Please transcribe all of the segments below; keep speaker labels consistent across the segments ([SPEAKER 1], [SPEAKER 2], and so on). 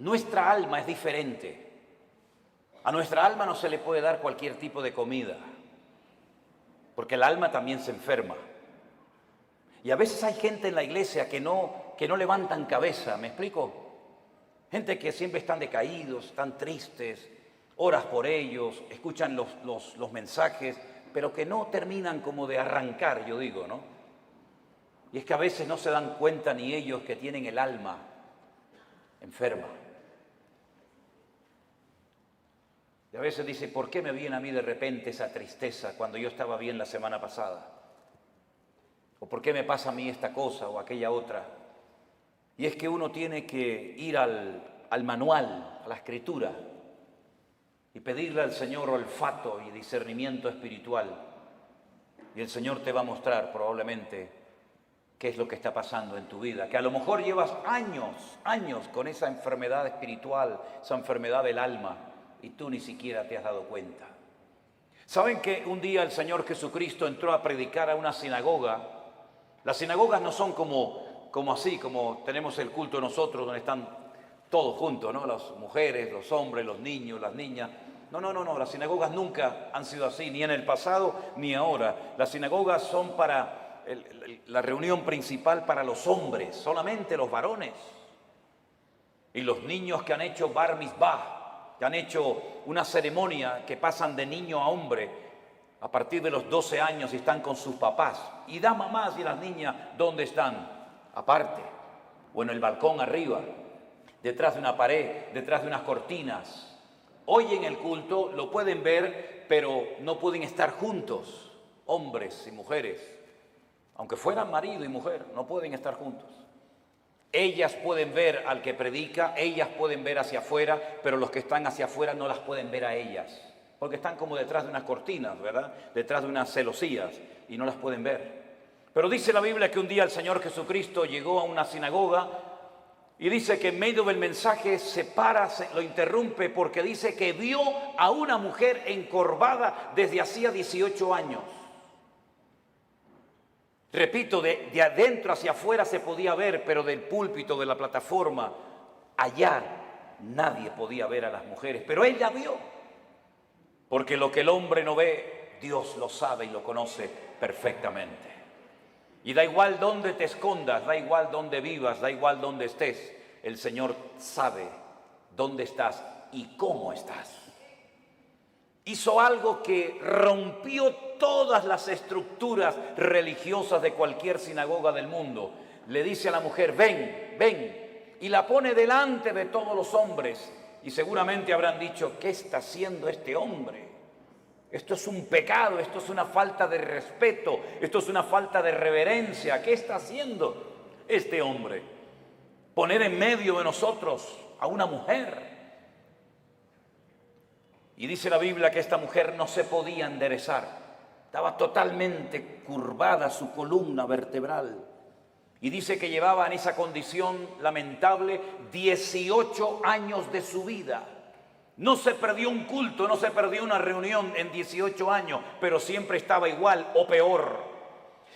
[SPEAKER 1] Nuestra alma es diferente. A nuestra alma no se le puede dar cualquier tipo de comida, porque el alma también se enferma. Y a veces hay gente en la iglesia que no levantan cabeza, ¿me explico? Gente que siempre están decaídos, están tristes, oras por ellos, escuchan los mensajes, pero que no terminan como de arrancar, yo digo, ¿no? Y es que a veces no se dan cuenta ni ellos que tienen el alma enferma. Y a veces dice, ¿por qué me viene a mí de repente esa tristeza cuando yo estaba bien la semana pasada? ¿O por qué me pasa a mí esta cosa o aquella otra? Y es que uno tiene que ir al manual, a la escritura, y pedirle al Señor olfato y discernimiento espiritual. Y el Señor te va a mostrar probablemente qué es lo que está pasando en tu vida. Que a lo mejor llevas años con esa enfermedad espiritual, esa enfermedad del alma, y tú ni siquiera te has dado cuenta. ¿Saben que un día el Señor Jesucristo entró a predicar a una sinagoga? Las sinagogas no son como así, como tenemos el culto nosotros, donde están todos juntos, ¿no? Las mujeres, los hombres, los niños, las niñas. No. Las sinagogas nunca han sido así, ni en el pasado ni ahora. Las sinagogas son para la reunión principal para los hombres, solamente los varones. Y los niños que han hecho bar mitzvah, que han hecho una ceremonia que pasan de niño a hombre a partir de los 12 años y están con sus papás. Y las mamás y las niñas, ¿dónde están? Aparte, o en el balcón arriba, detrás de una pared, detrás de unas cortinas. Hoy en el culto lo pueden ver, pero no pueden estar juntos, hombres y mujeres. Aunque fueran marido y mujer, no pueden estar juntos. Ellas pueden ver al que predica, ellas pueden ver hacia afuera, pero los que están hacia afuera no las pueden ver a ellas, porque están como detrás de unas cortinas, ¿verdad? Detrás de unas celosías y no las pueden ver. Pero dice la Biblia que un día el Señor Jesucristo llegó a una sinagoga y dice que en medio del mensaje se para, lo interrumpe porque dice que vio a una mujer encorvada desde hacía 18 años. Repito, de adentro hacia afuera se podía ver, pero del púlpito, de la plataforma, allá nadie podía ver a las mujeres. Pero él la vio, porque lo que el hombre no ve, Dios lo sabe y lo conoce perfectamente. Y da igual dónde te escondas, da igual dónde vivas, da igual dónde estés, el Señor sabe dónde estás y cómo estás. Hizo algo que rompió todas las estructuras religiosas de cualquier sinagoga del mundo. Le dice a la mujer, ven, y la pone delante de todos los hombres. Y seguramente habrán dicho, ¿qué está haciendo este hombre? Esto es un pecado, esto es una falta de respeto, esto es una falta de reverencia. ¿Qué está haciendo este hombre? Poner en medio de nosotros a una mujer. Y dice la Biblia que esta mujer no se podía enderezar. Estaba totalmente curvada su columna vertebral. Y dice que llevaba en esa condición lamentable 18 años de su vida. No se perdió un culto, no se perdió una reunión en 18 años, pero siempre estaba igual o peor.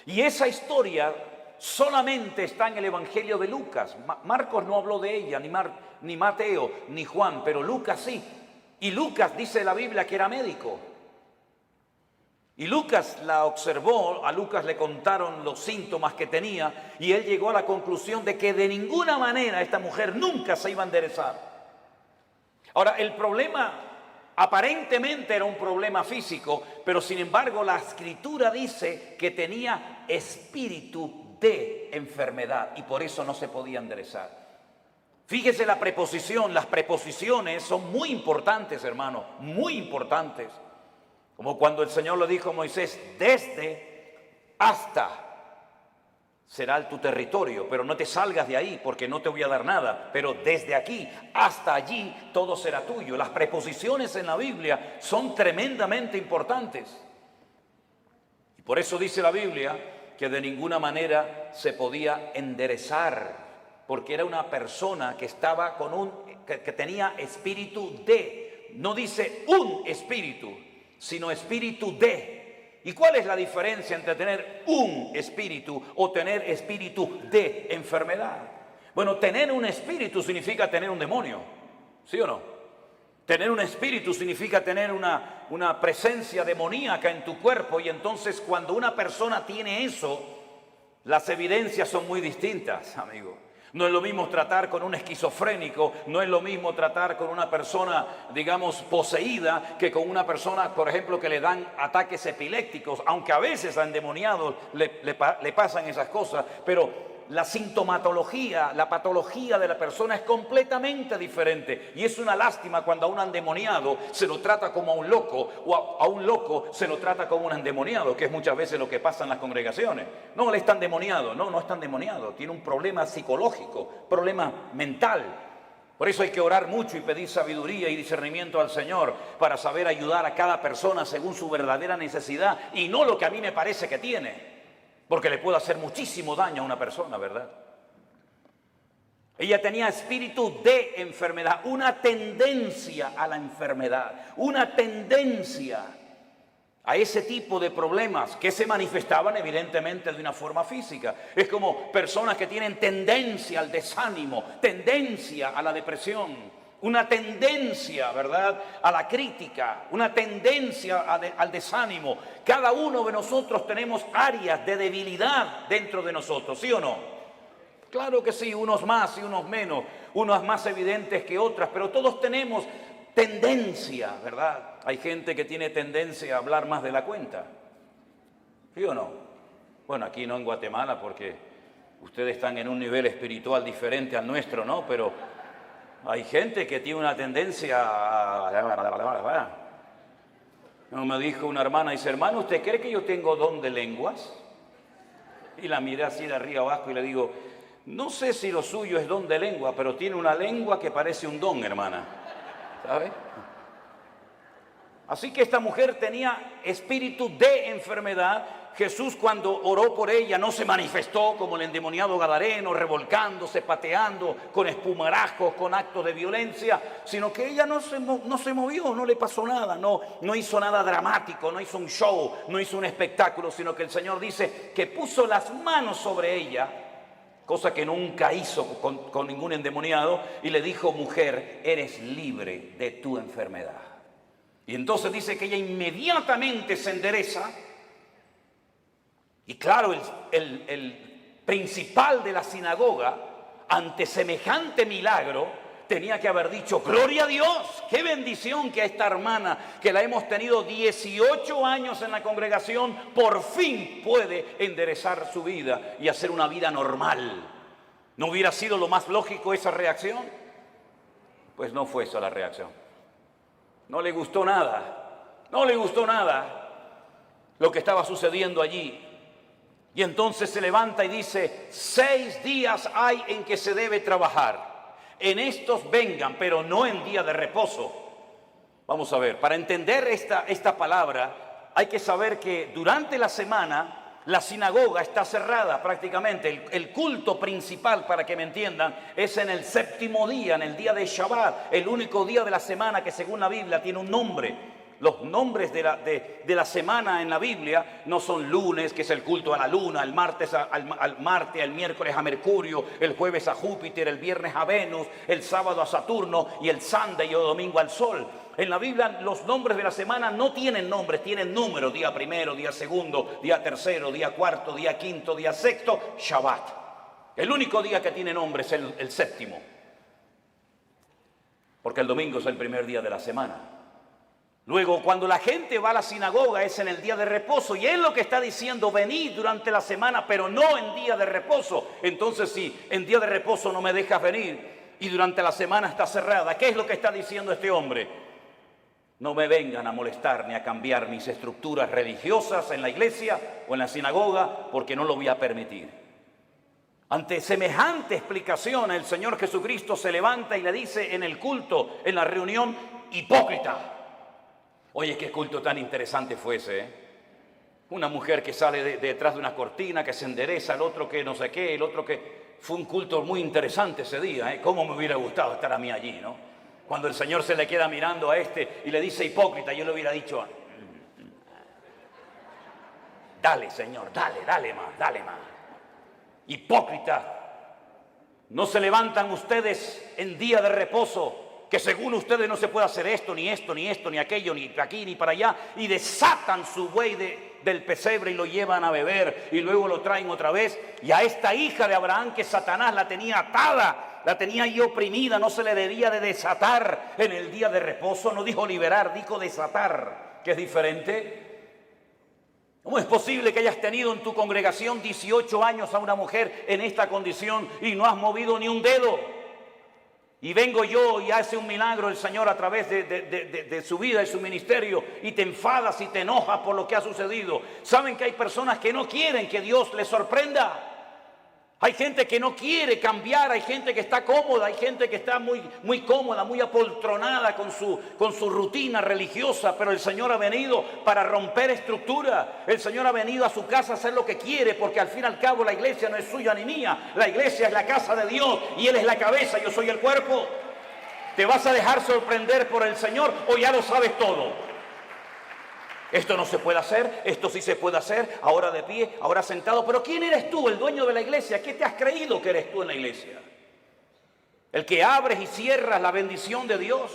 [SPEAKER 1] Y esa historia solamente está en el Evangelio de Lucas. Marcos no habló de ella, ni Mateo, ni Juan, pero Lucas sí. Y Lucas dice la Biblia que era médico. Y Lucas la observó, a Lucas le contaron los síntomas que tenía y él llegó a la conclusión de que de ninguna manera esta mujer nunca se iba a enderezar. Ahora, el problema aparentemente era un problema físico, pero sin embargo la Escritura dice que tenía espíritu de enfermedad y por eso no se podía enderezar. Fíjese la preposición, las preposiciones son muy importantes, hermano, muy importantes. Como cuando el Señor le dijo a Moisés, desde hasta será tu territorio, pero no te salgas de ahí porque no te voy a dar nada, pero desde aquí hasta allí todo será tuyo. Las preposiciones en la Biblia son tremendamente importantes. Y por eso dice la Biblia que de ninguna manera se podía enderezar, porque era una persona que estaba que tenía espíritu de, no dice un espíritu, sino espíritu de. ¿Y cuál es la diferencia entre tener un espíritu o tener espíritu de enfermedad? Bueno, tener un espíritu significa tener un demonio, ¿sí o no? Tener un espíritu significa tener una presencia demoníaca en tu cuerpo, y entonces cuando una persona tiene eso, las evidencias son muy distintas, amigo. No es lo mismo tratar con un esquizofrénico, no es lo mismo tratar con una persona, digamos, poseída, que con una persona, por ejemplo, que le dan ataques epilépticos, aunque a veces a endemoniados le pasan esas cosas, pero la sintomatología, la patología de la persona es completamente diferente. Y es una lástima cuando a un endemoniado se lo trata como a un loco, o a un loco se lo trata como un endemoniado, que es muchas veces lo que pasa en las congregaciones. No, él está endemoniado. No, no está endemoniado. Tiene un problema psicológico, problema mental. Por eso hay que orar mucho y pedir sabiduría y discernimiento al Señor para saber ayudar a cada persona según su verdadera necesidad y no lo que a mí me parece que tiene. Porque le puede hacer muchísimo daño a una persona, ¿verdad? Ella tenía espíritu de enfermedad, una tendencia a la enfermedad, una tendencia a ese tipo de problemas que se manifestaban evidentemente de una forma física. Es como personas que tienen tendencia al desánimo, tendencia a la depresión, una tendencia, ¿verdad?, a la crítica, una tendencia al desánimo. Cada uno de nosotros tenemos áreas de debilidad dentro de nosotros, ¿sí o no? Claro que sí, unos más y unos menos, unas más evidentes que otras, pero todos tenemos tendencia, ¿verdad? Hay gente que tiene tendencia a hablar más de la cuenta, ¿sí o no? Bueno, aquí no en Guatemala porque ustedes están en un nivel espiritual diferente al nuestro, ¿no? Pero hay gente que tiene una tendencia a... Me dijo una hermana, dice, hermano, ¿usted cree que yo tengo don de lenguas? Y la miré así de arriba abajo y le digo, no sé si lo suyo es don de lengua, pero tiene una lengua que parece un don, hermana. ¿Sabe? Así que esta mujer tenía espíritu de enfermedad. Jesús, cuando oró por ella, no se manifestó como el endemoniado gadareno, revolcándose, pateando, con espumarajos, con actos de violencia, sino que ella no se movió, no le pasó nada, no hizo nada dramático, no hizo un show, no hizo un espectáculo, sino que el Señor dice que puso las manos sobre ella, cosa que nunca hizo con ningún endemoniado, y le dijo, mujer, eres libre de tu enfermedad. Y entonces dice que ella inmediatamente se endereza. Y claro, el principal de la sinagoga, ante semejante milagro, tenía que haber dicho, gloria a Dios, qué bendición que a esta hermana, que la hemos tenido 18 años en la congregación, por fin puede enderezar su vida y hacer una vida normal. ¿No hubiera sido lo más lógico esa reacción? Pues no fue esa la reacción. No le gustó nada, no le gustó nada lo que estaba sucediendo allí. Y entonces se levanta y dice, 6 días hay en que se debe trabajar. En estos vengan, pero no en día de reposo. Vamos a ver, para entender esta palabra, hay que saber que durante la semana la sinagoga está cerrada prácticamente. El culto principal, para que me entiendan, es en el 7º día, en el día de Shabbat, el único día de la semana que según la Biblia tiene un nombre. Los nombres de la semana en la Biblia no son lunes, que es el culto a la luna, el martes al Marte, el miércoles a Mercurio, el jueves a Júpiter, el viernes a Venus, el sábado a Saturno y el Sunday o domingo al Sol. En la Biblia los nombres de la semana no tienen nombres, tienen números, día primero, día segundo, día tercero, día cuarto, día quinto, día sexto, Shabbat. El único día que tiene nombre es el 7º, porque el domingo es el primer día de la semana. Luego, cuando la gente va a la sinagoga es en el día de reposo, y él lo que está diciendo, venid durante la semana, pero no en día de reposo. Entonces, si en día de reposo no me dejas venir y durante la semana está cerrada, ¿qué es lo que está diciendo este hombre? No me vengan a molestar ni a cambiar mis estructuras religiosas en la iglesia o en la sinagoga, porque no lo voy a permitir. Ante semejante explicación, el Señor Jesucristo se levanta y le dice en el culto, en la reunión, hipócrita. Oye, qué culto tan interesante fue ese, ¿eh? Una mujer que sale detrás de una cortina, que se endereza, el otro que no sé qué, el otro que... Fue un culto muy interesante ese día, ¿eh? Cómo me hubiera gustado estar a mí allí, ¿no? Cuando el Señor se le queda mirando a este y le dice hipócrita, yo le hubiera dicho, dale, Señor, dale más. Hipócrita. No se levantan ustedes en día de reposo, que según ustedes no se puede hacer esto, ni esto, ni esto, ni aquello, ni aquí, ni para allá, y desatan su buey del pesebre y lo llevan a beber, y luego lo traen otra vez. Y a esta hija de Abraham, que Satanás la tenía atada, la tenía ahí oprimida, no se le debía de desatar en el día de reposo. No dijo liberar, dijo desatar, que es diferente. ¿Cómo es posible que hayas tenido en tu congregación 18 años a una mujer en esta condición y no has movido ni un dedo? Y vengo yo y hace un milagro el Señor a través de su vida y su ministerio, y te enfadas y te enojas por lo que ha sucedido. ¿Saben que hay personas que no quieren que Dios les sorprenda? Hay gente que no quiere cambiar, hay gente que está cómoda, hay gente que está muy cómoda, muy apoltronada con su rutina religiosa, pero el Señor ha venido para romper estructura. El Señor ha venido a su casa a hacer lo que quiere, porque al fin y al cabo la iglesia no es suya ni mía. La iglesia es la casa de Dios y Él es la cabeza, yo soy el cuerpo. ¿Te vas a dejar sorprender por el Señor o ya lo sabes todo? Esto no se puede hacer, esto sí se puede hacer, ahora de pie, ahora sentado. Pero ¿quién eres tú, el dueño de la iglesia? ¿Qué te has creído que eres tú en la iglesia? El que abres y cierras la bendición de Dios.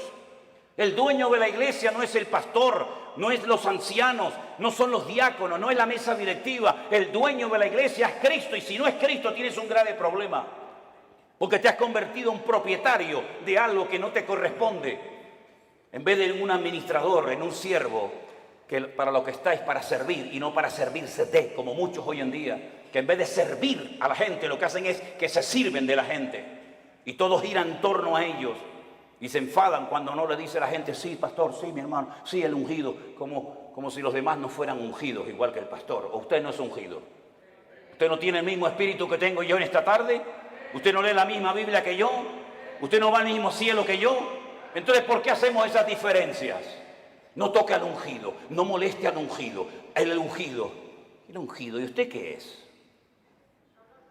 [SPEAKER 1] El dueño de la iglesia no es el pastor, no es los ancianos, no son los diáconos, no es la mesa directiva. El dueño de la iglesia es Cristo, y si no es Cristo tienes un grave problema. Porque te has convertido en propietario de algo que no te corresponde. En vez de un administrador, en un siervo, que para lo que está es para servir y no para servirse de, como muchos hoy en día, que en vez de servir a la gente lo que hacen es que se sirven de la gente y todo gira en torno a ellos y se enfadan cuando no le dice a la gente: sí, pastor, sí, mi hermano, sí, el ungido, como si los demás no fueran ungidos igual que el pastor. ¿O usted no es ungido? ¿Usted no tiene el mismo espíritu que tengo yo en esta tarde? ¿Usted no lee la misma Biblia que yo? ¿Usted no va al mismo cielo que yo? Entonces, ¿por qué hacemos esas diferencias? No toque al ungido, no moleste al ungido. El ungido. ¿Y usted qué es?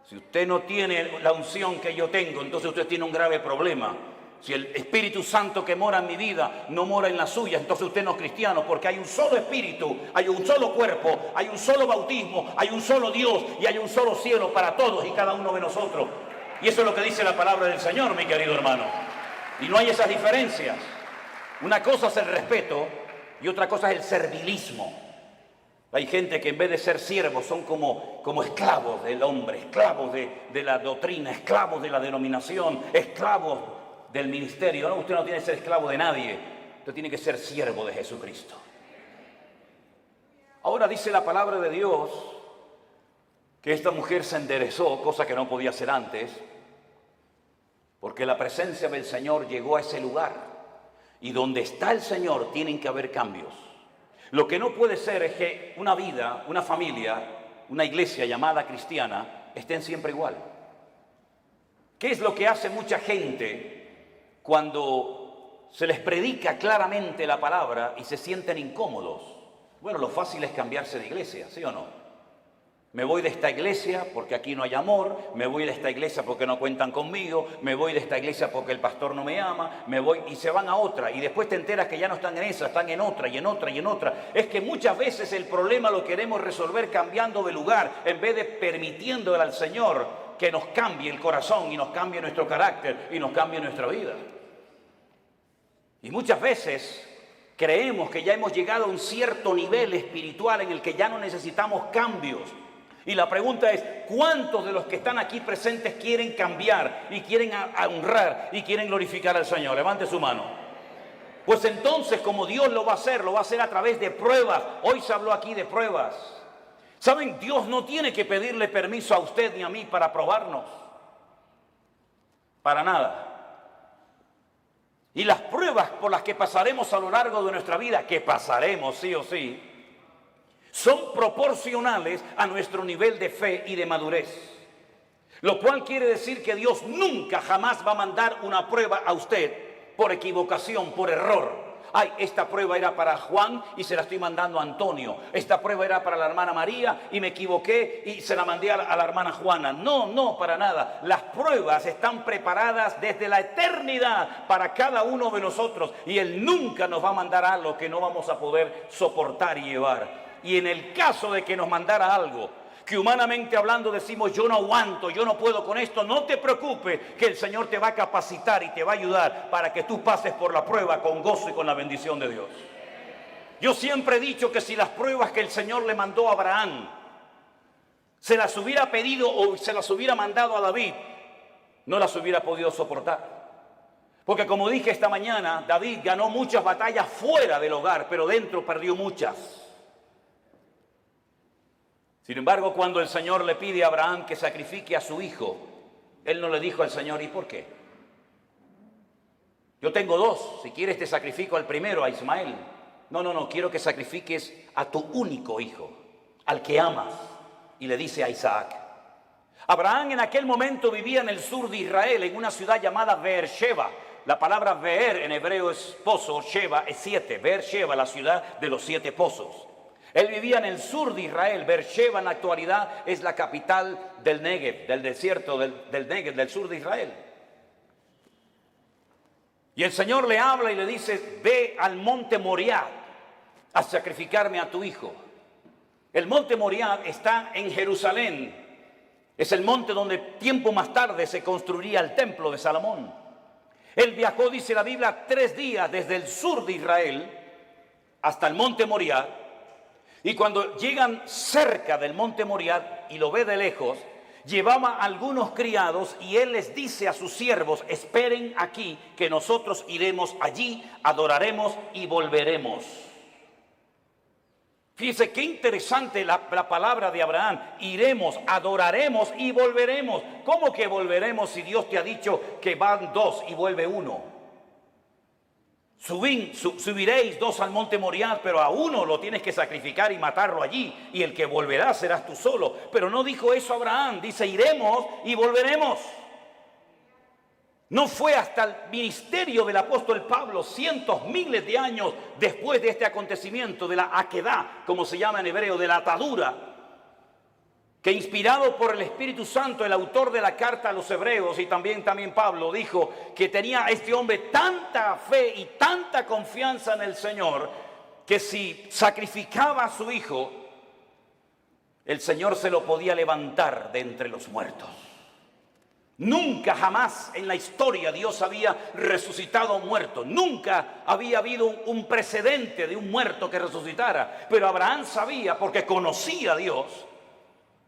[SPEAKER 1] Si usted no tiene la unción que yo tengo, entonces usted tiene un grave problema. Si el Espíritu Santo que mora en mi vida no mora en la suya, entonces usted no es cristiano, porque hay un solo Espíritu, hay un solo cuerpo, hay un solo bautismo, hay un solo Dios y hay un solo cielo para todos y cada uno de nosotros. Y eso es lo que dice la palabra del Señor, mi querido hermano. Y no hay esas diferencias. Una cosa es el respeto y otra cosa es el servilismo. Hay gente que en vez de ser siervos son como esclavos del hombre, esclavos de la doctrina, esclavos de la denominación, esclavos del ministerio. No, usted no tiene que ser esclavo de nadie, usted tiene que ser siervo de Jesucristo. Ahora dice la palabra de Dios que esta mujer se enderezó, cosa que no podía hacer antes, porque la presencia del Señor llegó a ese lugar. Y donde está el Señor tienen que haber cambios. Lo que no puede ser es que una vida, una familia, una iglesia llamada cristiana estén siempre igual. ¿Qué es lo que hace mucha gente cuando se les predica claramente la palabra y se sienten incómodos? Bueno, lo fácil es cambiarse de iglesia, ¿sí o no? Me voy de esta iglesia porque aquí no hay amor, me voy de esta iglesia porque no cuentan conmigo, me voy de esta iglesia porque el pastor no me ama, me voy y se van a otra y después te enteras que ya no están en esa, están en otra y en otra y en otra. Es que muchas veces el problema lo queremos resolver cambiando de lugar en vez de permitiéndole al Señor que nos cambie el corazón y nos cambie nuestro carácter y nos cambie nuestra vida. Y muchas veces creemos que ya hemos llegado a un cierto nivel espiritual en el que ya no necesitamos cambios. Y la pregunta es, ¿cuántos de los que están aquí presentes quieren cambiar y quieren honrar y quieren glorificar al Señor? Levante su mano. Pues entonces, como Dios lo va a hacer a través de pruebas. Hoy se habló aquí de pruebas. ¿Saben? Dios no tiene que pedirle permiso a usted ni a mí para probarnos. Para nada. Y las pruebas por las que pasaremos a lo largo de nuestra vida, que pasaremos sí o sí, son proporcionales a nuestro nivel de fe y de madurez. Lo cual quiere decir que Dios nunca jamás va a mandar una prueba a usted por equivocación, por error. Ay, esta prueba era para Juan y se la estoy mandando a Antonio. Esta prueba era para la hermana María y me equivoqué y se la mandé a la hermana Juana. No, para nada. Las pruebas están preparadas desde la eternidad para cada uno de nosotros. Y Él nunca nos va a mandar algo que no vamos a poder soportar y llevar. Y en el caso de que nos mandara algo que humanamente hablando decimos, yo no aguanto, yo no puedo con esto, no te preocupes, que el Señor te va a capacitar y te va a ayudar para que tú pases por la prueba con gozo y con la bendición de Dios. Yo siempre he dicho que si las pruebas que el Señor le mandó a Abraham se las hubiera pedido o se las hubiera mandado a David, no las hubiera podido soportar. Porque como dije esta mañana, David ganó muchas batallas fuera del hogar, pero dentro perdió muchas. Sin embargo, cuando el Señor le pide a Abraham que sacrifique a su hijo, él no le dijo al Señor, ¿y por qué? Yo tengo dos, si quieres te sacrifico al primero, a Ismael. No, quiero que sacrifiques a tu único hijo, al que amas. Y le dice a Isaac. Abraham en aquel momento vivía en el sur de Israel, en una ciudad llamada Beersheba. La palabra Beer en hebreo es pozo, Sheba es 7. Beersheba, la ciudad de los 7 pozos. Él vivía en el sur de Israel. Beersheba en la actualidad es la capital del Negev, del desierto del Negev, del sur de Israel. Y el Señor le habla y le dice, ve al monte Moriah a sacrificarme a tu hijo. El monte Moriah está en Jerusalén. Es el monte donde tiempo más tarde se construiría el templo de Salomón. Él viajó, dice la Biblia, 3 días desde el sur de Israel hasta el monte Moriah. Y cuando llegan cerca del monte Moriah y lo ve de lejos, llevaba a algunos criados y él les dice a sus siervos, esperen aquí que nosotros iremos allí, adoraremos y volveremos. Fíjese qué interesante la palabra de Abraham. Iremos, adoraremos y volveremos. ¿Cómo que volveremos si Dios te ha dicho que van 2 y vuelve 1? Subiréis 2 al monte Moriah, pero a uno lo tienes que sacrificar y matarlo allí. Y el que volverá serás tú solo. Pero no dijo eso Abraham. Dice, iremos y volveremos. No fue hasta el ministerio del apóstol Pablo, cientos, miles de años después de este acontecimiento, de la aquedá, como se llama en hebreo, de la atadura, que inspirado por el Espíritu Santo, el autor de la carta a los hebreos y también Pablo dijo que tenía este hombre tanta fe y tanta confianza en el Señor, que si sacrificaba a su hijo, el Señor se lo podía levantar de entre los muertos. Nunca jamás en la historia Dios había resucitado a un muerto. Nunca había habido un precedente de un muerto que resucitara. Pero Abraham sabía porque conocía a Dios.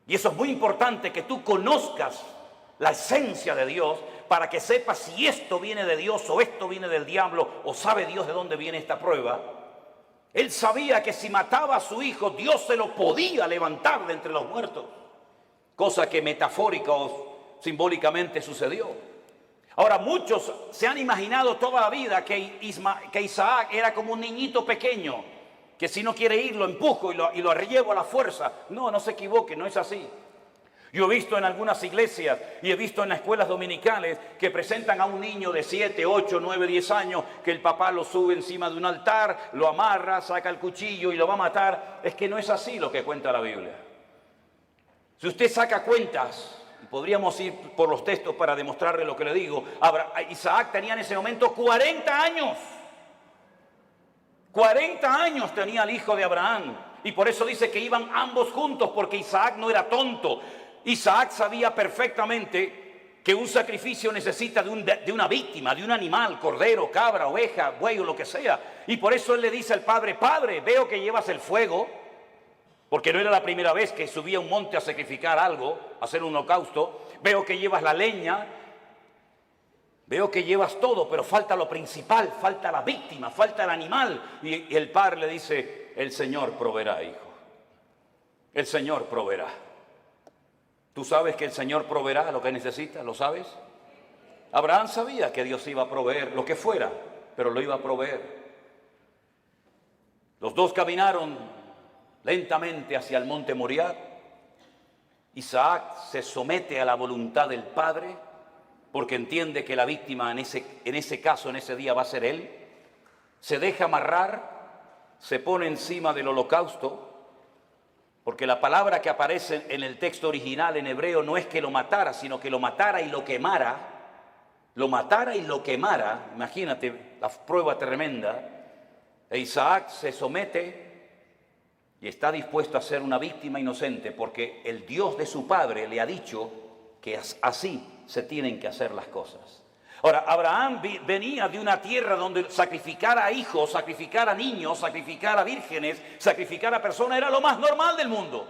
[SPEAKER 1] Y eso es muy importante, que tú conozcas la esencia de Dios para que sepas si esto viene de Dios o esto viene del diablo o sabe Dios de dónde viene esta prueba. Él sabía que si mataba a su hijo, Dios se lo podía levantar de entre los muertos. Cosa que metafórica o simbólicamente sucedió. Ahora, muchos se han imaginado toda la vida que Isaac era como un niñito pequeño, que si no quiere ir lo empujo y lo llevo a la fuerza. No se equivoque, no es así. Yo he visto en algunas iglesias y he visto en las escuelas dominicales que presentan a un niño de 7, 8, 9, 10 años, que el papá lo sube encima de un altar, lo amarra, saca el cuchillo y lo va a matar. Es que no es así lo que cuenta la Biblia. Si usted saca cuentas, podríamos ir por los textos para demostrarle lo que le digo. Isaac tenía en ese momento 40 años. 40 años tenía el hijo de Abraham. Y por eso dice que iban ambos juntos, porque Isaac no era tonto. Isaac sabía perfectamente que un sacrificio necesita de una víctima, de un animal, cordero, cabra, oveja, buey o lo que sea. Y por eso él le dice al padre, padre, veo que llevas el fuego. Porque no era la primera vez que subía a un monte a sacrificar algo, a hacer un holocausto. Veo que llevas la leña, veo que llevas todo, pero falta lo principal, falta la víctima, falta el animal. Y el padre le dice, el Señor proveerá, hijo. El Señor proveerá. ¿Tú sabes que el Señor proveerá lo que necesitas? ¿Lo sabes? Abraham sabía que Dios iba a proveer lo que fuera, pero lo iba a proveer. Los dos caminaron lentamente hacia el monte Moriah. Isaac se somete a la voluntad del padre porque entiende que la víctima en ese caso, en ese día, va a ser él. Se deja amarrar, se pone encima del holocausto, porque la palabra que aparece en el texto original en hebreo no es que lo matara, sino que lo matara y lo quemara. Lo matara y lo quemara. Imagínate la prueba tremenda. E Isaac se somete y está dispuesto a ser una víctima inocente porque el Dios de su padre le ha dicho que así se tienen que hacer las cosas. Ahora, Abraham venía de una tierra donde sacrificar a hijos, sacrificar a niños, sacrificar a vírgenes, sacrificar a personas era lo más normal del mundo.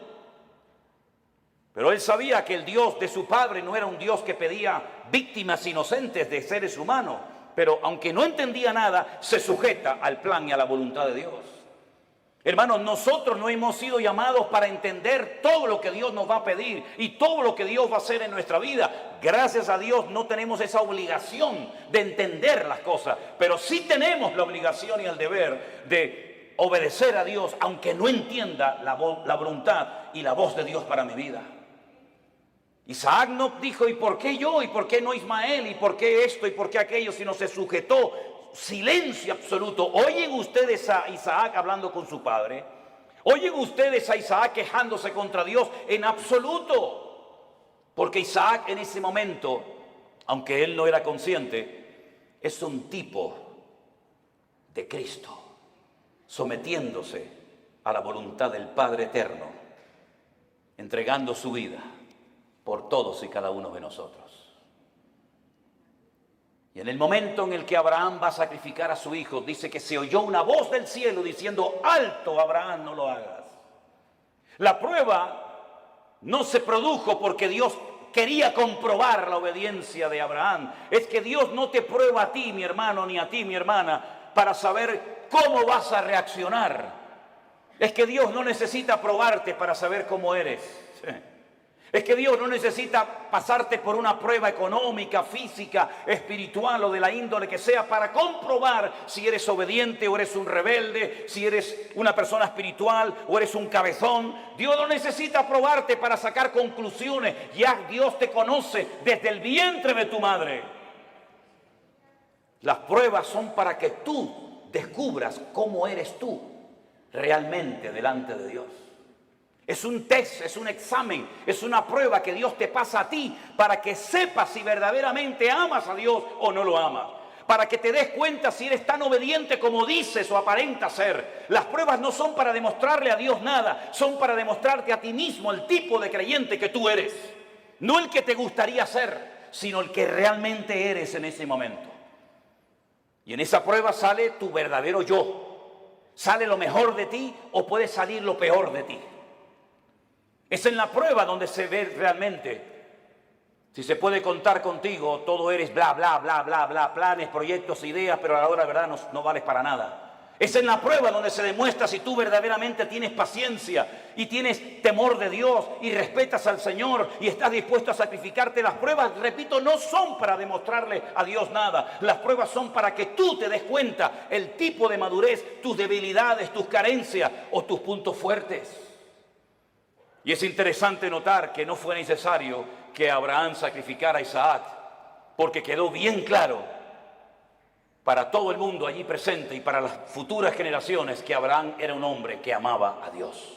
[SPEAKER 1] Pero él sabía que el Dios de su padre no era un Dios que pedía víctimas inocentes de seres humanos. Pero aunque no entendía nada, se sujeta al plan y a la voluntad de Dios. Hermanos, nosotros no hemos sido llamados para entender todo lo que Dios nos va a pedir y todo lo que Dios va a hacer en nuestra vida. Gracias a Dios no tenemos esa obligación de entender las cosas, pero sí tenemos la obligación y el deber de obedecer a Dios, aunque no entienda la voluntad y la voz de Dios para mi vida. Isaac no dijo, ¿y por qué yo? ¿Y por qué no Ismael? ¿Y por qué esto? ¿Y por qué aquello? Sino se sujetó. Silencio absoluto. ¿Oyen ustedes a Isaac hablando con su padre? ¿Oyen ustedes a Isaac quejándose contra Dios? En absoluto. Porque Isaac en ese momento, aunque él no era consciente, es un tipo de Cristo, sometiéndose a la voluntad del Padre Eterno, entregando su vida por todos y cada uno de nosotros. Y en el momento en el que Abraham va a sacrificar a su hijo, dice que se oyó una voz del cielo diciendo, alto Abraham, no lo hagas. La prueba no se produjo porque Dios quería comprobar la obediencia de Abraham. Es que Dios no te prueba a ti, mi hermano, ni a ti, mi hermana, para saber cómo vas a reaccionar. Es que Dios no necesita probarte para saber cómo eres. Es que Dios no necesita pasarte por una prueba económica, física, espiritual o de la índole que sea para comprobar si eres obediente o eres un rebelde, si eres una persona espiritual o eres un cabezón. Dios no necesita probarte para sacar conclusiones. Ya Dios te conoce desde el vientre de tu madre. Las pruebas son para que tú descubras cómo eres tú realmente delante de Dios. Es un test, es un examen, es una prueba que Dios te pasa a ti para que sepas si verdaderamente amas a Dios o no lo amas. Para que te des cuenta si eres tan obediente como dices o aparentas ser. Las pruebas no son para demostrarle a Dios nada, son para demostrarte a ti mismo el tipo de creyente que tú eres. No el que te gustaría ser, sino el que realmente eres en ese momento. Y en esa prueba sale tu verdadero yo. Sale lo mejor de ti o puede salir lo peor de ti. Es en la prueba donde se ve realmente si se puede contar contigo. Todo eres bla, bla, bla, bla, bla, planes, proyectos, ideas, pero a la hora de verdad no vales para nada. Es en la prueba donde se demuestra si tú verdaderamente tienes paciencia y tienes temor de Dios y respetas al Señor y estás dispuesto a sacrificarte. Las pruebas, repito, no son para demostrarle a Dios nada. Las pruebas son para que tú te des cuenta el tipo de madurez, tus debilidades, tus carencias o tus puntos fuertes. Y es interesante notar que no fue necesario que Abraham sacrificara a Isaac, porque quedó bien claro para todo el mundo allí presente y para las futuras generaciones que Abraham era un hombre que amaba a Dios.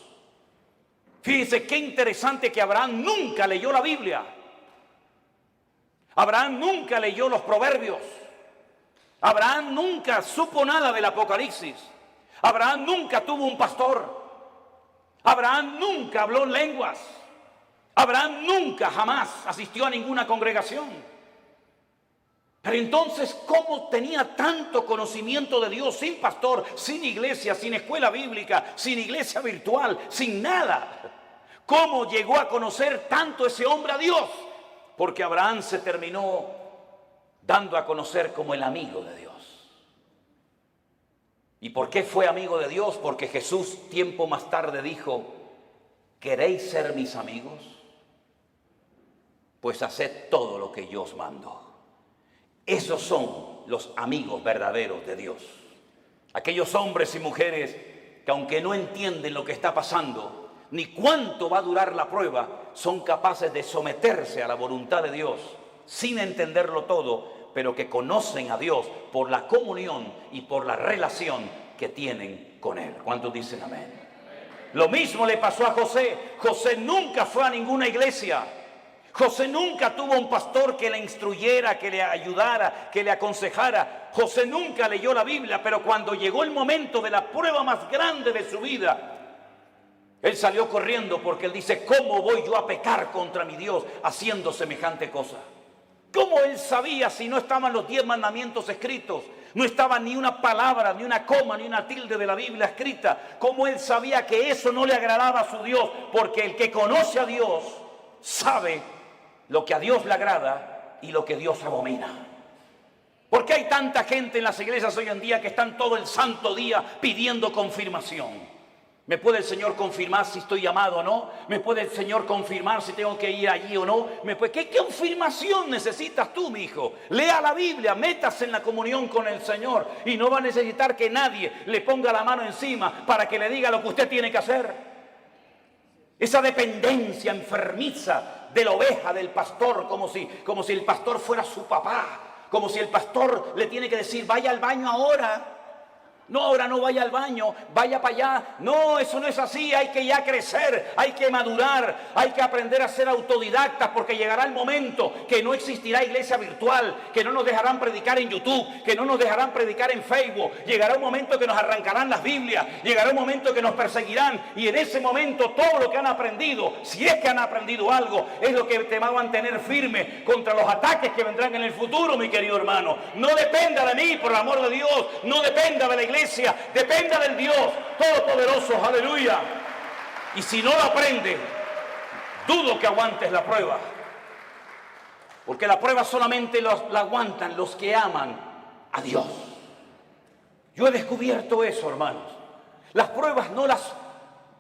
[SPEAKER 1] Fíjense qué interesante que Abraham nunca leyó la Biblia. Abraham nunca leyó los Proverbios. Abraham nunca supo nada del Apocalipsis. Abraham nunca tuvo un pastor. Abraham nunca habló lenguas. Abraham nunca, jamás asistió a ninguna congregación. Pero entonces, ¿cómo tenía tanto conocimiento de Dios sin pastor, sin iglesia, sin escuela bíblica, sin iglesia virtual, sin nada? ¿Cómo llegó a conocer tanto ese hombre a Dios? Porque Abraham se terminó dando a conocer como el amigo de Dios. ¿Y por qué fue amigo de Dios? Porque Jesús tiempo más tarde dijo, ¿queréis ser mis amigos? Pues haced todo lo que yo os mando. Esos son los amigos verdaderos de Dios. Aquellos hombres y mujeres que aunque no entienden lo que está pasando, ni cuánto va a durar la prueba, son capaces de someterse a la voluntad de Dios sin entenderlo todo, pero que conocen a Dios por la comunión y por la relación que tienen con Él. ¿Cuántos dicen amén? Lo mismo le pasó a José. José nunca fue a ninguna iglesia. José nunca tuvo un pastor que le instruyera, que le ayudara, que le aconsejara. José nunca leyó la Biblia, pero cuando llegó el momento de la prueba más grande de su vida, Él salió corriendo porque él dice, ¿cómo voy yo a pecar contra mi Dios haciendo semejante cosa? ¿Cómo él sabía si no estaban los 10 mandamientos escritos? No estaba ni una palabra, ni una coma, ni una tilde de la Biblia escrita. ¿Cómo él sabía que eso no le agradaba a su Dios? Porque el que conoce a Dios sabe lo que a Dios le agrada y lo que Dios abomina. ¿Por qué hay tanta gente en las iglesias hoy en día que están todo el santo día pidiendo confirmación? ¿Me puede el Señor confirmar si estoy llamado o no? ¿Me puede el Señor confirmar si tengo que ir allí o no? ¿Qué confirmación necesitas tú, mi hijo? Lea la Biblia, métase en la comunión con el Señor y no va a necesitar que nadie le ponga la mano encima para que le diga lo que usted tiene que hacer. Esa dependencia enfermiza de la oveja, del pastor, como si el pastor fuera su papá, como si el pastor le tiene que decir, vaya al baño ahora. No, ahora no vaya al baño, vaya para allá. No, eso no es así, hay que ya crecer, hay que madurar, hay que aprender a ser autodidactas, porque llegará el momento que no existirá iglesia virtual, que no nos dejarán predicar en YouTube, que no nos dejarán predicar en Facebook. Llegará un momento que nos arrancarán las Biblias, llegará un momento que nos perseguirán, y en ese momento todo lo que han aprendido, si es que han aprendido algo, es lo que te va a mantener firme contra los ataques que vendrán en el futuro, mi querido hermano. No dependa de mí, por el amor de Dios, no dependa de la iglesia, dependa del Dios Todopoderoso, aleluya. Y si no lo aprende, dudo que aguantes la prueba, porque la prueba solamente la aguantan los que aman a Dios. Yo he descubierto eso, hermanos. Las pruebas no las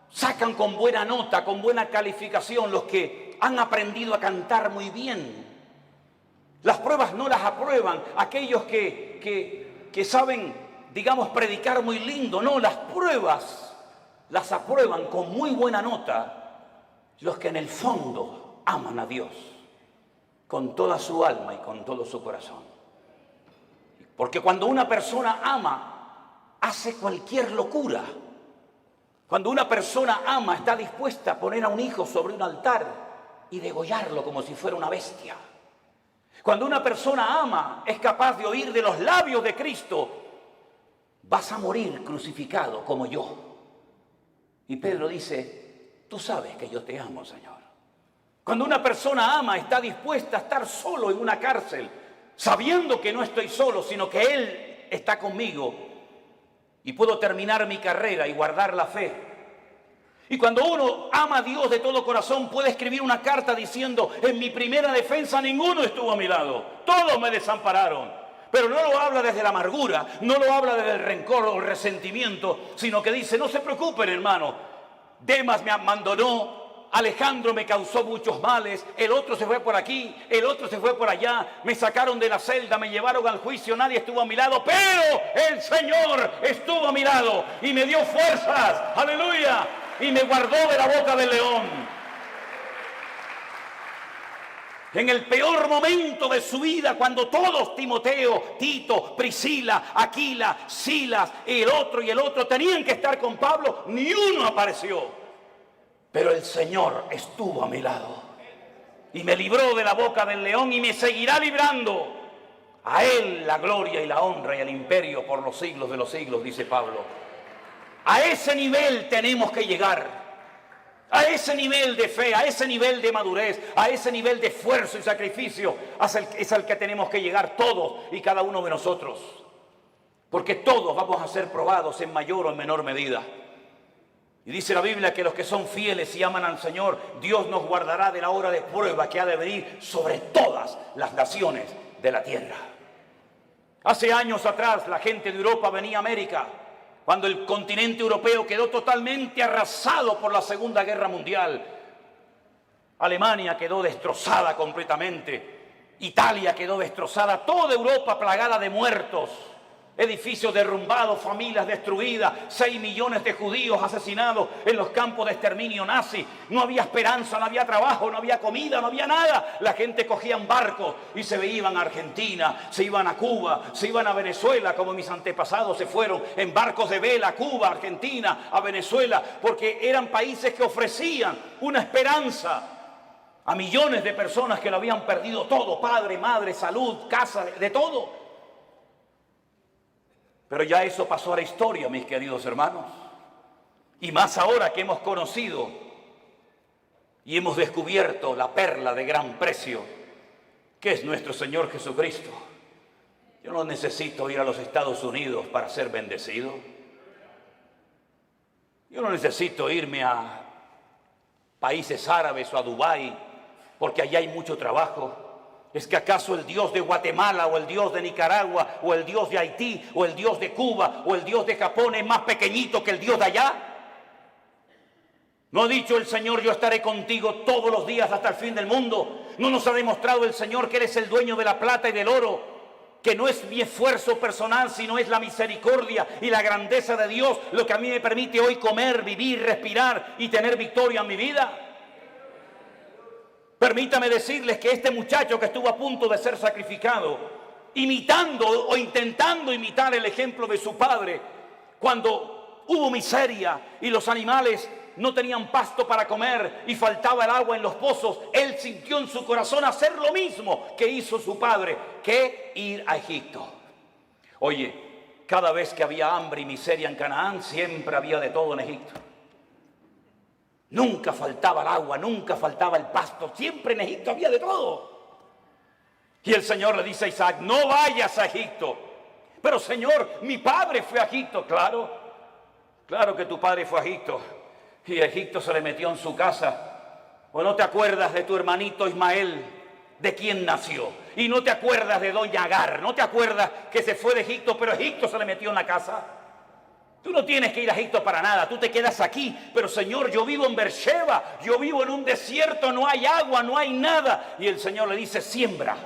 [SPEAKER 1] sacan con buena nota, con buena calificación los que han aprendido a cantar muy bien. Las pruebas no las aprueban aquellos que saben, digamos, predicar muy lindo. No, las pruebas las aprueban con muy buena nota los que en el fondo aman a Dios con toda su alma y con todo su corazón. Porque cuando una persona ama, hace cualquier locura. Cuando una persona ama, está dispuesta a poner a un hijo sobre un altar y degollarlo como si fuera una bestia. Cuando una persona ama, es capaz de oír de los labios de Cristo, vas a morir crucificado como yo. Y Pedro dice, tú sabes que yo te amo, Señor. Cuando una persona ama, está dispuesta a estar solo en una cárcel, sabiendo que no estoy solo, sino que Él está conmigo y puedo terminar mi carrera y guardar la fe. Y cuando uno ama a Dios de todo corazón, puede escribir una carta diciendo, en mi primera defensa ninguno estuvo a mi lado, todos me desampararon. Pero no lo habla desde la amargura, no lo habla desde el rencor o el resentimiento, sino que dice, no se preocupen, hermano, Demas me abandonó, Alejandro me causó muchos males, el otro se fue por aquí, el otro se fue por allá, me sacaron de la celda, me llevaron al juicio, nadie estuvo a mi lado, pero el Señor estuvo a mi lado y me dio fuerzas, aleluya, y me guardó de la boca del león. En el peor momento de su vida, cuando todos, Timoteo, Tito, Priscila, Aquila, Silas, y el otro, tenían que estar con Pablo, ni uno apareció. Pero el Señor estuvo a mi lado y me libró de la boca del león y me seguirá librando. A Él la gloria y la honra y el imperio por los siglos de los siglos, dice Pablo. A ese nivel tenemos que llegar. A ese nivel de fe, a ese nivel de madurez, a ese nivel de esfuerzo y sacrificio es al que tenemos que llegar todos y cada uno de nosotros. Porque todos vamos a ser probados en mayor o en menor medida. Y dice la Biblia que los que son fieles y aman al Señor, Dios nos guardará de la hora de prueba que ha de venir sobre todas las naciones de la tierra. Hace años atrás la gente de Europa venía a América, cuando el continente europeo quedó totalmente arrasado por la Segunda Guerra Mundial. Alemania quedó destrozada completamente, Italia quedó destrozada, toda Europa plagada de muertos, edificios derrumbados, familias destruidas, 6 millones de judíos asesinados en los campos de exterminio nazi. No había esperanza, no había trabajo, no había comida, no había nada. La gente cogía un barco y se iban a Argentina, se iban a Cuba, se iban a Venezuela, como mis antepasados se fueron en barcos de vela a Cuba, Argentina, a Venezuela, porque eran países que ofrecían una esperanza a millones de personas que lo habían perdido todo, padre, madre, salud, casa, de todo. Pero ya eso pasó a la historia, mis queridos hermanos. Y más ahora que hemos conocido y hemos descubierto la perla de gran precio, que es nuestro Señor Jesucristo. Yo no necesito ir a los Estados Unidos para ser bendecido. Yo no necesito irme a países árabes o a Dubái, porque allá hay mucho trabajo. ¿Es que acaso el Dios de Guatemala o el Dios de Nicaragua o el Dios de Haití o el Dios de Cuba o el Dios de Japón es más pequeñito que el Dios de allá? ¿No ha dicho el Señor, yo estaré contigo todos los días hasta el fin del mundo? ¿No nos ha demostrado el Señor que eres el dueño de la plata y del oro? Que no es mi esfuerzo personal, sino es la misericordia y la grandeza de Dios lo que a mí me permite hoy comer, vivir, respirar y tener victoria en mi vida. Permítame decirles que este muchacho que estuvo a punto de ser sacrificado, imitando o intentando imitar el ejemplo de su padre, cuando hubo miseria y los animales no tenían pasto para comer y faltaba el agua en los pozos, él sintió en su corazón hacer lo mismo que hizo su padre, que ir a Egipto. Oye, cada vez que había hambre y miseria en Canaán, siempre había de todo en Egipto. Nunca faltaba el agua, nunca faltaba el pasto, siempre en Egipto había de todo. Y el Señor le dice a Isaac, no vayas a Egipto. Pero Señor, mi padre fue a Egipto. Claro que tu padre fue a Egipto. Y Egipto se le metió en su casa. ¿O no te acuerdas de tu hermanito Ismael, de quién nació? Y no te acuerdas de doña Agar, no te acuerdas que se fue de Egipto, pero Egipto se le metió en la casa. Tú no tienes que ir a Egipto para nada, tú te quedas aquí. Pero Señor, yo vivo en Beersheba, yo vivo en un desierto, no hay agua, no hay nada. Y el Señor le dice, siembra.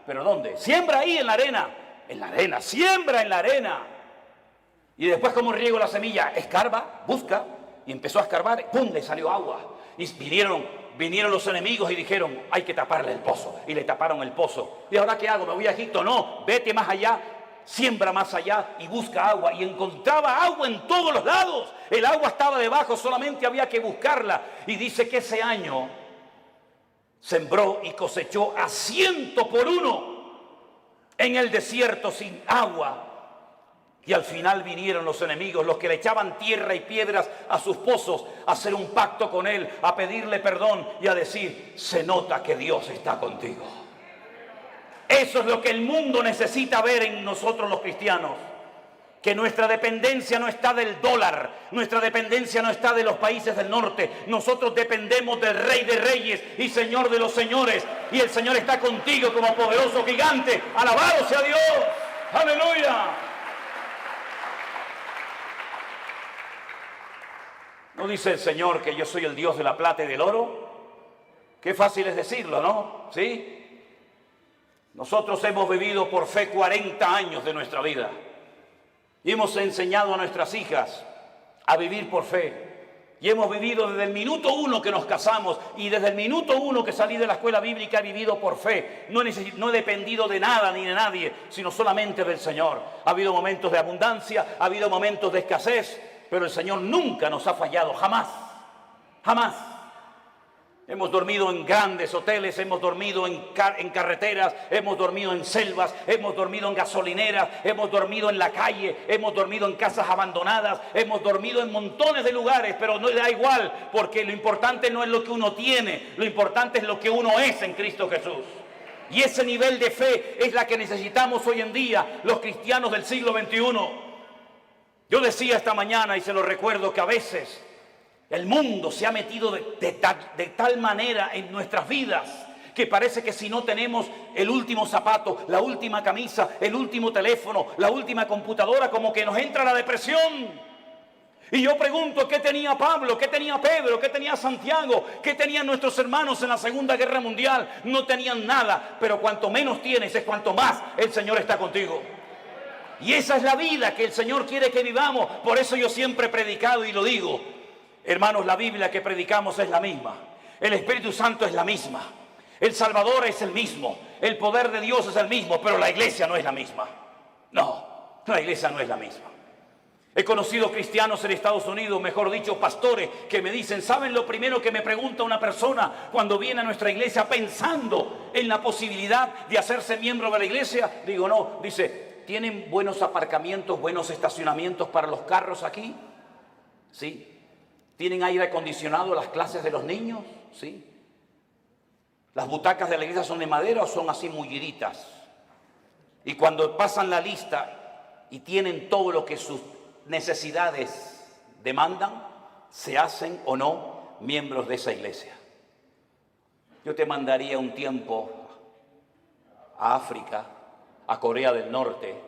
[SPEAKER 1] ¿Pero dónde? Siembra ahí en la arena, siembra en la arena. Y después, ¿cómo riego la semilla? Escarba, busca, y empezó a escarbar, ¡pum!, le salió agua. Y vinieron los enemigos y dijeron, hay que taparle el pozo. Y le taparon el pozo. ¿Y ahora qué hago? ¿Me voy a Egipto? No, vete más allá. Siembra más allá y busca agua. Y encontraba agua en todos los lados. El agua estaba debajo, solamente había que buscarla. Y dice que ese año sembró y cosechó a 100 por 1 en el desierto sin agua. Y al final vinieron los enemigos, los que le echaban tierra y piedras a sus pozos, a hacer un pacto con él, a pedirle perdón y a decir, se nota que Dios está contigo. Eso es lo que el mundo necesita ver en nosotros los cristianos. Que nuestra dependencia no está del dólar, nuestra dependencia no está de los países del norte. Nosotros dependemos del Rey de Reyes y Señor de los señores. Y el Señor está contigo como poderoso gigante. ¡Alabado sea Dios! ¡Aleluya! ¿No dice el Señor que yo soy el Dios de la plata y del oro? Qué fácil es decirlo, ¿no? ¿Sí? Nosotros hemos vivido por fe 40 años de nuestra vida y hemos enseñado a nuestras hijas a vivir por fe. Y hemos vivido desde el minuto 1 que nos casamos y desde el minuto 1 que salí de la escuela bíblica he vivido por fe. No he dependido de nada ni de nadie, sino solamente del Señor. Ha habido momentos de abundancia, ha habido momentos de escasez, pero el Señor nunca nos ha fallado, jamás, jamás. Hemos dormido en grandes hoteles, hemos dormido en carreteras, hemos dormido en selvas, hemos dormido en gasolineras, hemos dormido en la calle, hemos dormido en casas abandonadas, hemos dormido en montones de lugares, pero no le da igual, porque lo importante no es lo que uno tiene, lo importante es lo que uno es en Cristo Jesús. Y ese nivel de fe es la que necesitamos hoy en día los cristianos del siglo XXI. Yo decía esta mañana, y se lo recuerdo, que a veces el mundo se ha metido de tal manera en nuestras vidas que parece que si no tenemos el último zapato, la última camisa, el último teléfono, la última computadora, como que nos entra la depresión. Y yo pregunto, ¿qué tenía Pablo? ¿Qué tenía Pedro? ¿Qué tenía Santiago? ¿Qué tenían nuestros hermanos en la Segunda Guerra Mundial? No tenían nada, pero cuanto menos tienes es cuanto más el Señor está contigo. Y esa es la vida que el Señor quiere que vivamos. Por eso yo siempre he predicado y lo digo. Hermanos, la Biblia que predicamos es la misma. El Espíritu Santo es la misma. El Salvador es el mismo. El poder de Dios es el mismo. Pero la iglesia no es la misma. No, la iglesia no es la misma. He conocido cristianos en Estados Unidos, mejor dicho, pastores, que me dicen, ¿saben lo primero que me pregunta una persona cuando viene a nuestra iglesia pensando en la posibilidad de hacerse miembro de la iglesia? Digo, no. Dice, ¿tienen buenos aparcamientos, buenos estacionamientos para los carros aquí? ¿sí? ¿Tienen aire acondicionado las clases de los niños? ¿Sí? ¿Las butacas de la iglesia son de madera o son así mulliditas? Y cuando pasan la lista y tienen todo lo que sus necesidades demandan, ¿se hacen o no miembros de esa iglesia? Yo te mandaría un tiempo a África, a Corea del Norte,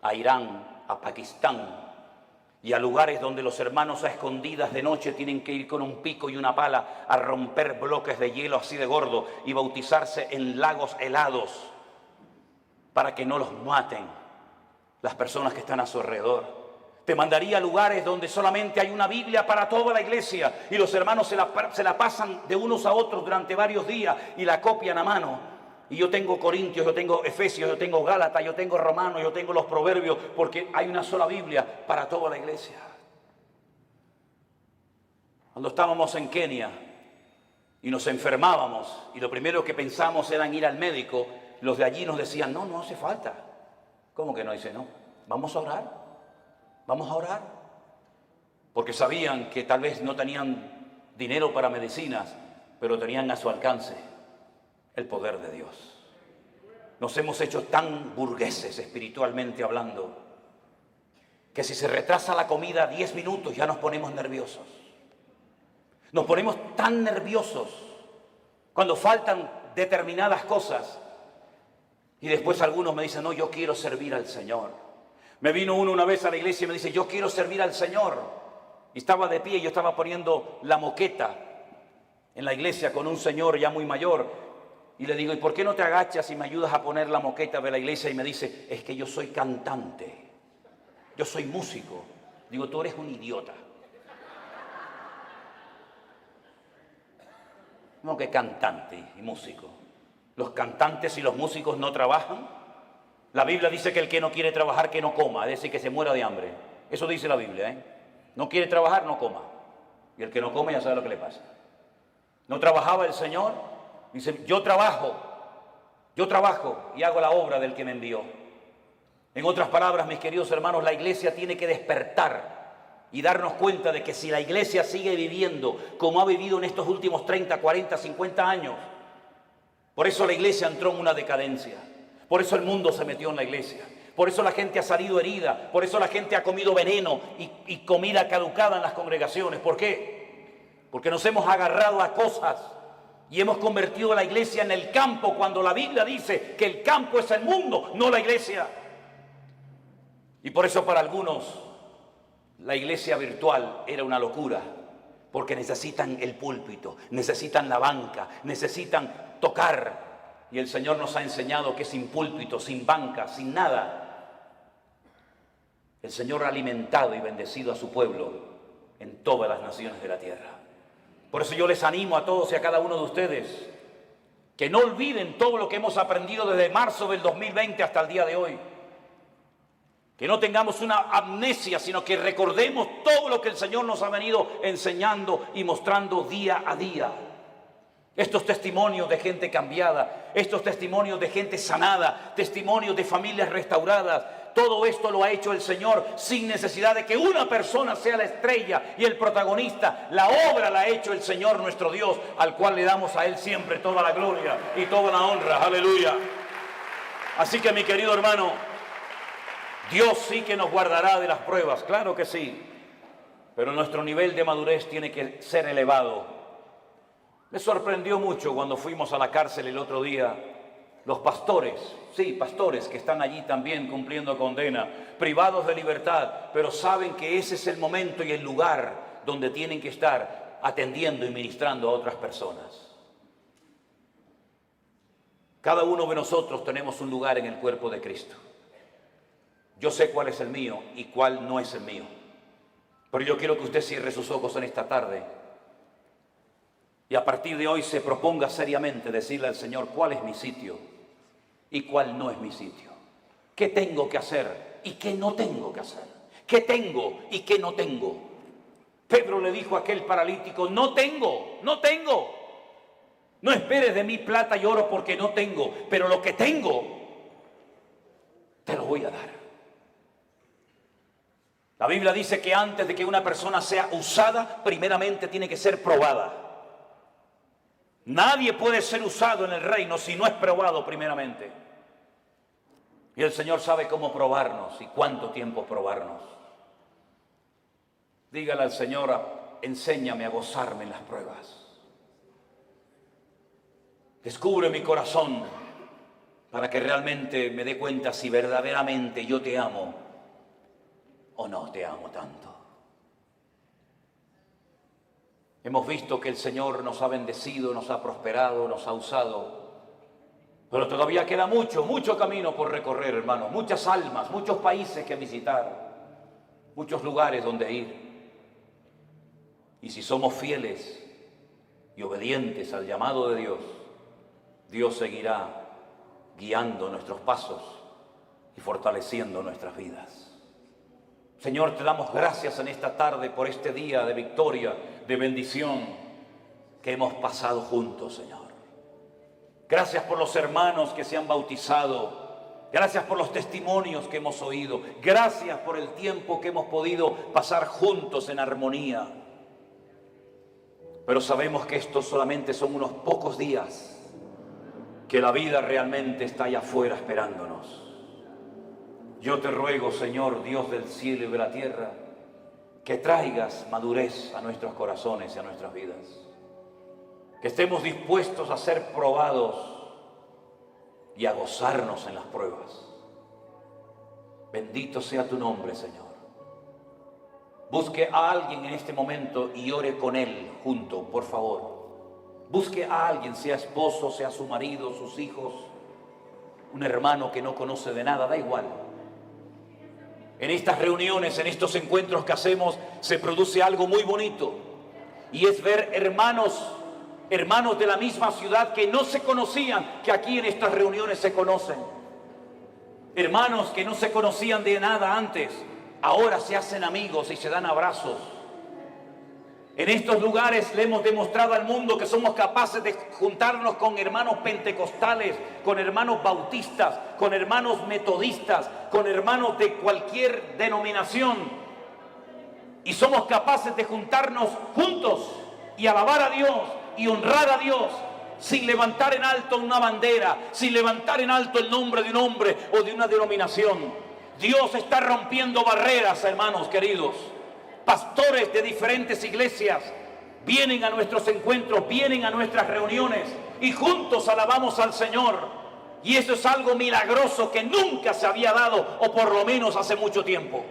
[SPEAKER 1] a Irán, a Pakistán y a lugares donde los hermanos a escondidas de noche tienen que ir con un pico y una pala a romper bloques de hielo así de gordo y bautizarse en lagos helados para que no los maten las personas que están a su alrededor. Te mandaría a lugares donde solamente hay una Biblia para toda la iglesia y los hermanos se la pasan de unos a otros durante varios días y la copian a mano. Y yo tengo Corintios, yo tengo Efesios, yo tengo Gálatas, yo tengo Romanos, yo tengo los Proverbios, porque hay una sola Biblia para toda la iglesia. Cuando estábamos en Kenia y nos enfermábamos y lo primero que pensamos era en ir al médico, los de allí nos decían, no, no hace falta. ¿Cómo que no? Dice, no, vamos a orar. Vamos a orar, porque sabían que tal vez no tenían dinero para medicinas, pero tenían a su alcance el poder de Dios. Nos hemos hecho tan burgueses espiritualmente hablando, que si se retrasa la comida 10 minutos ya nos ponemos nerviosos. Nos ponemos tan nerviosos cuando faltan determinadas cosas. Y después algunos me dicen, no, yo quiero servir al Señor. Me vino uno una vez a la iglesia y me dice, yo quiero servir al Señor. Y estaba de pie y yo estaba poniendo la moqueta en la iglesia con un señor ya muy mayor. Y le digo, ¿y por qué no te agachas y me ayudas a poner la moqueta de la iglesia? Y me dice, es que yo soy cantante. Yo soy músico. Digo, tú eres un idiota. No, que cantante y músico. Los cantantes y los músicos no trabajan. La Biblia dice que el que no quiere trabajar, que no coma, es decir, que se muera de hambre. Eso dice la Biblia, ¿eh? No quiere trabajar, no coma. Y el que no come ya sabe lo que le pasa. ¿No trabajaba el Señor? Dice, yo trabajo y hago la obra del que me envió. En otras palabras, mis queridos hermanos, la iglesia tiene que despertar y darnos cuenta de que si la iglesia sigue viviendo como ha vivido en estos últimos 30, 40, 50 años, por eso la iglesia entró en una decadencia. Por eso el mundo se metió en la iglesia. Por eso la gente ha salido herida. Por eso la gente ha comido veneno y comida caducada en las congregaciones. ¿Por qué? Porque nos hemos agarrado a cosas y hemos convertido la iglesia en el campo cuando la Biblia dice que el campo es el mundo, no la iglesia. Y por eso para algunos la iglesia virtual era una locura. Porque necesitan el púlpito, necesitan la banca, necesitan tocar. Y el Señor nos ha enseñado que sin púlpito, sin banca, sin nada, el Señor ha alimentado y bendecido a su pueblo en todas las naciones de la tierra. Por eso yo les animo a todos y a cada uno de ustedes que no olviden todo lo que hemos aprendido desde marzo del 2020 hasta el día de hoy. Que no tengamos una amnesia, sino que recordemos todo lo que el Señor nos ha venido enseñando y mostrando día a día. Estos testimonios de gente cambiada, estos testimonios de gente sanada, testimonios de familias restauradas, todo esto lo ha hecho el Señor sin necesidad de que una persona sea la estrella y el protagonista. La obra la ha hecho el Señor nuestro Dios, al cual le damos a Él siempre toda la gloria y toda la honra. Aleluya. Así que mi querido hermano, Dios sí que nos guardará de las pruebas, claro que sí, pero nuestro nivel de madurez tiene que ser elevado. Me sorprendió mucho cuando fuimos a la cárcel el otro día, los pastores, sí, pastores que están allí también cumpliendo condena, privados de libertad, pero saben que ese es el momento y el lugar donde tienen que estar atendiendo y ministrando a otras personas. Cada uno de nosotros tenemos un lugar en el cuerpo de Cristo. Yo sé cuál es el mío y cuál no es el mío. Pero yo quiero que usted cierre sus ojos en esta tarde y a partir de hoy se proponga seriamente decirle al Señor cuál es mi sitio y cuál no es mi sitio. ¿Qué tengo que hacer y qué no tengo que hacer? ¿Qué tengo y qué no tengo? Pedro le dijo a aquel paralítico, no tengo. No esperes de mí plata y oro porque no tengo, pero lo que tengo te lo voy a dar. La Biblia dice que antes de que una persona sea usada, primeramente tiene que ser probada. Nadie puede ser usado en el reino si no es probado primeramente. Y el Señor sabe cómo probarnos y cuánto tiempo probarnos. Dígale al Señor, enséñame a gozarme en las pruebas. Descubre mi corazón para que realmente me dé cuenta si verdaderamente yo te amo o no te amo tanto. Hemos visto que el Señor nos ha bendecido, nos ha prosperado, nos ha usado. Pero todavía queda mucho camino por recorrer, hermanos. Muchas almas, muchos países que visitar, muchos lugares donde ir. Y si somos fieles y obedientes al llamado de Dios, Dios seguirá guiando nuestros pasos y fortaleciendo nuestras vidas. Señor, te damos gracias en esta tarde por este día de victoria, de bendición que hemos pasado juntos, Señor. Gracias por los hermanos que se han bautizado. Gracias por los testimonios que hemos oído. Gracias por el tiempo que hemos podido pasar juntos en armonía. Pero sabemos que estos solamente son unos pocos días, que la vida realmente está allá afuera esperándonos. Yo te ruego, Señor, Dios del cielo y de la tierra, que traigas madurez a nuestros corazones y a nuestras vidas. Que estemos dispuestos a ser probados y a gozarnos en las pruebas. Bendito sea tu nombre, Señor. Busque a alguien en este momento y ore con él junto, por favor. Busque a alguien, sea esposo, sea su marido, sus hijos, un hermano que no conoce de nada, da igual. En estas reuniones, en estos encuentros que hacemos, se produce algo muy bonito. Y es ver hermanos de la misma ciudad que no se conocían, que aquí en estas reuniones se conocen. Hermanos que no se conocían de nada antes, ahora se hacen amigos y se dan abrazos. En estos lugares le hemos demostrado al mundo que somos capaces de juntarnos con hermanos pentecostales, con hermanos bautistas, con hermanos metodistas, con hermanos de cualquier denominación. Y somos capaces de juntarnos juntos y alabar a Dios y honrar a Dios sin levantar en alto una bandera, sin levantar en alto el nombre de un hombre o de una denominación. Dios está rompiendo barreras, hermanos queridos. Pastores de diferentes iglesias vienen a nuestros encuentros, vienen a nuestras reuniones y juntos alabamos al Señor. Y eso es algo milagroso que nunca se había dado, o por lo menos hace mucho tiempo.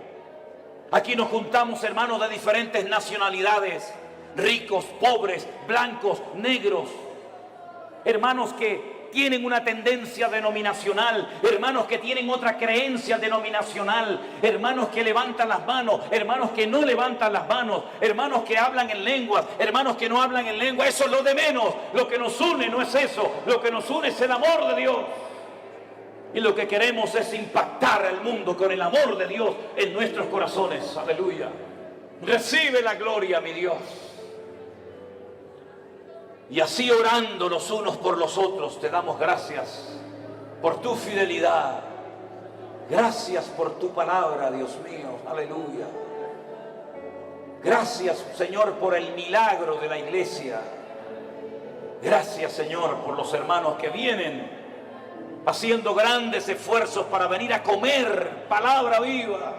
[SPEAKER 1] Aquí nos juntamos hermanos de diferentes nacionalidades, ricos, pobres, blancos, negros, hermanos que tienen una tendencia denominacional, hermanos que tienen otra creencia denominacional, hermanos que levantan las manos, hermanos que no levantan las manos, hermanos que hablan en lenguas, hermanos que no hablan en lengua. Eso es lo de menos. Lo que nos une no es eso, lo que nos une es el amor de Dios. Y lo que queremos es impactar al mundo con el amor de Dios en nuestros corazones. Aleluya. Recibe la gloria, mi Dios. Y así orando los unos por los otros, te damos gracias por tu fidelidad. Gracias por tu palabra, Dios mío. Aleluya. Gracias, Señor, por el milagro de la iglesia. Gracias, Señor, por los hermanos que vienen haciendo grandes esfuerzos para venir a comer palabra viva.